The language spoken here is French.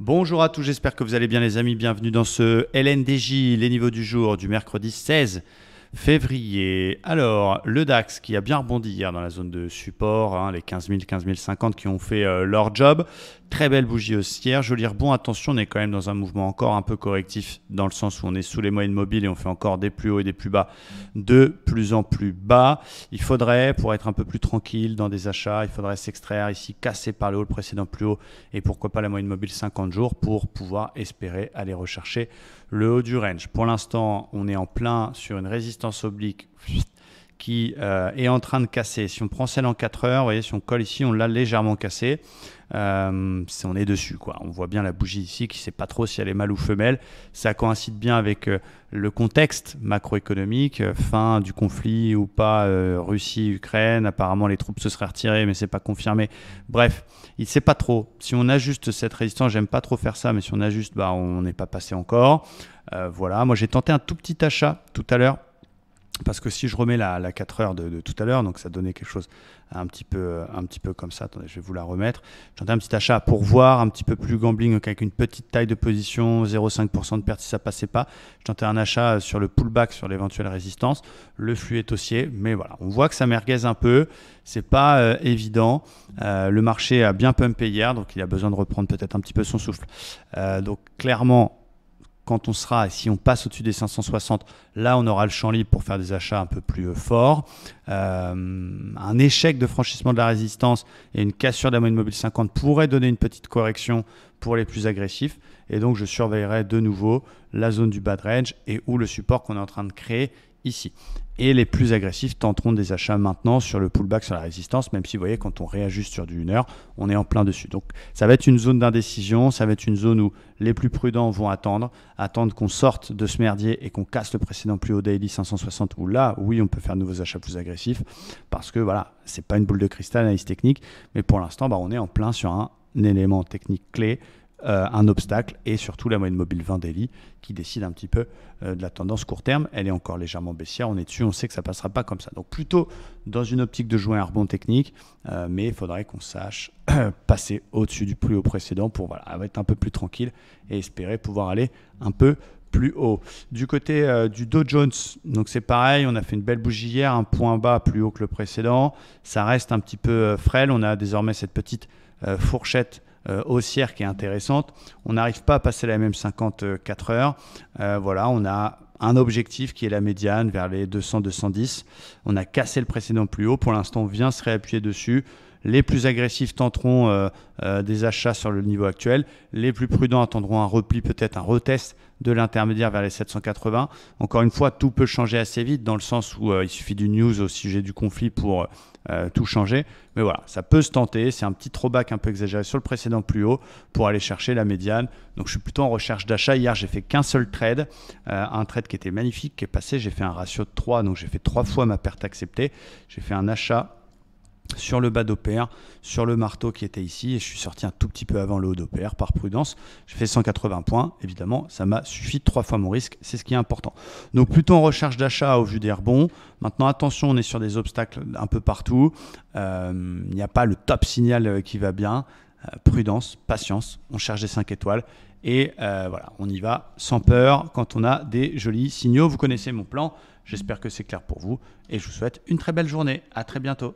Bonjour à tous, j'espère que vous allez bien les amis, bienvenue dans ce LNDJ, les niveaux du jour du mercredi 16 février. Alors, le DAX qui a bien rebondi hier dans la zone de support, les 15 000, 15 050 qui ont fait leur job. Très belle bougie haussière, joli rebond. Attention, on est quand même dans un mouvement encore un peu correctif dans le sens où on est sous les moyennes mobiles et on fait encore des plus hauts et des plus bas de plus en plus bas. Il faudrait, pour être un peu plus tranquille dans des achats, il faudrait s'extraire ici, casser par le haut le précédent plus haut et pourquoi pas la moyenne mobile 50 jours pour pouvoir espérer aller rechercher le haut du range. Pour l'instant, on est en plein sur une résistance oblique qui est en train de casser. Si on prend celle en 4 heures, vous voyez, si on colle ici, on l'a légèrement cassé. On est dessus, quoi. On voit bien la bougie ici qui ne sait pas trop si elle est mâle ou femelle. Ça coïncide bien avec le contexte macroéconomique, fin du conflit ou pas, Russie-Ukraine. Apparemment, les troupes se seraient retirées, mais ce n'est pas confirmé. Bref, il ne sait pas trop. Si on ajuste cette résistance, j'aime pas trop faire ça, mais si on ajuste, on n'est pas passé encore. Voilà, moi j'ai tenté un tout petit achat tout à l'heure. Parce que si je remets la 4 heures de tout à l'heure, donc ça donnait quelque chose un petit peu comme ça. Attendez, je vais vous la remettre. J'ai tenté un petit achat pour voir un petit peu plus gambling, donc avec une petite taille de position, 0,5% de perte si ça passait pas. J'ai tenté un achat sur le pullback, sur l'éventuelle résistance. Le flux est haussier, mais voilà, on voit que ça merguez un peu. C'est pas évident. Le marché a bien pumpé hier, donc il a besoin de reprendre peut-être un petit peu son souffle. Donc clairement, quand on sera, si on passe au-dessus des 560, là on aura le champ libre pour faire des achats un peu plus forts. Un échec de franchissement de la résistance et une cassure de la moyenne mobile 50 pourrait donner une petite correction pour les plus agressifs. Et donc je surveillerai de nouveau la zone du bad range et ou le support qu'on est en train de créer ici. Et les plus agressifs tenteront des achats maintenant sur le pullback, sur la résistance, même si vous voyez, quand on réajuste sur du 1 heure, on est en plein dessus. Donc ça va être une zone d'indécision, ça va être une zone où les plus prudents vont attendre qu'on sorte de ce merdier et qu'on casse le précédent plus haut daily 560, où là, oui, on peut faire de nouveaux achats plus agressifs, parce que voilà, c'est pas une boule de cristal, analyse technique, mais pour l'instant, on est en plein sur un élément technique clé, un obstacle et surtout la moyenne mobile 20 daily qui décide un petit peu de la tendance court terme. Elle est encore légèrement baissière, on est dessus, on sait que ça ne passera pas comme ça. Donc plutôt dans une optique de jouer un rebond technique, mais il faudrait qu'on sache passer au-dessus du plus haut précédent pour être un peu plus tranquille et espérer pouvoir aller un peu plus haut. Du côté du Dow Jones, donc c'est pareil, on a fait une belle bougie hier, un point bas plus haut que le précédent. Ça reste un petit peu frêle, on a désormais cette petite fourchette haussière qui est intéressante. On n'arrive pas à passer la même 54 heures. Voilà, on a un objectif qui est la médiane vers les 200-210. On a cassé le précédent plus haut. Pour l'instant, on vient se réappuyer dessus. Les plus agressifs tenteront des achats sur le niveau actuel. Les plus prudents attendront un repli, peut-être un retest de l'intermédiaire vers les 780. Encore une fois, tout peut changer assez vite dans le sens où il suffit d'une news au sujet du conflit pour tout changer. Mais voilà, ça peut se tenter. C'est un petit throwback un peu exagéré sur le précédent plus haut pour aller chercher la médiane. Donc je suis plutôt en recherche d'achat. Hier, j'ai fait qu'un seul trade, un trade qui était magnifique, qui est passé. J'ai fait un ratio de 3, donc j'ai fait 3 fois ma perte acceptée. J'ai fait un achat sur le bas d'OPR, sur le marteau qui était ici, et je suis sorti un tout petit peu avant le haut d'OPR par prudence. J'ai fait 180 points, évidemment, ça m'a suffi 3 fois mon risque, c'est ce qui est important. Donc plutôt en recherche d'achat au vu des rebonds. Maintenant attention, on est sur des obstacles un peu partout, il n'y a pas le top signal qui va bien. Prudence, patience, on cherche des 5 étoiles et voilà, on y va sans peur quand on a des jolis signaux. Vous connaissez mon plan, j'espère que c'est clair pour vous et je vous souhaite une très belle journée, à très bientôt.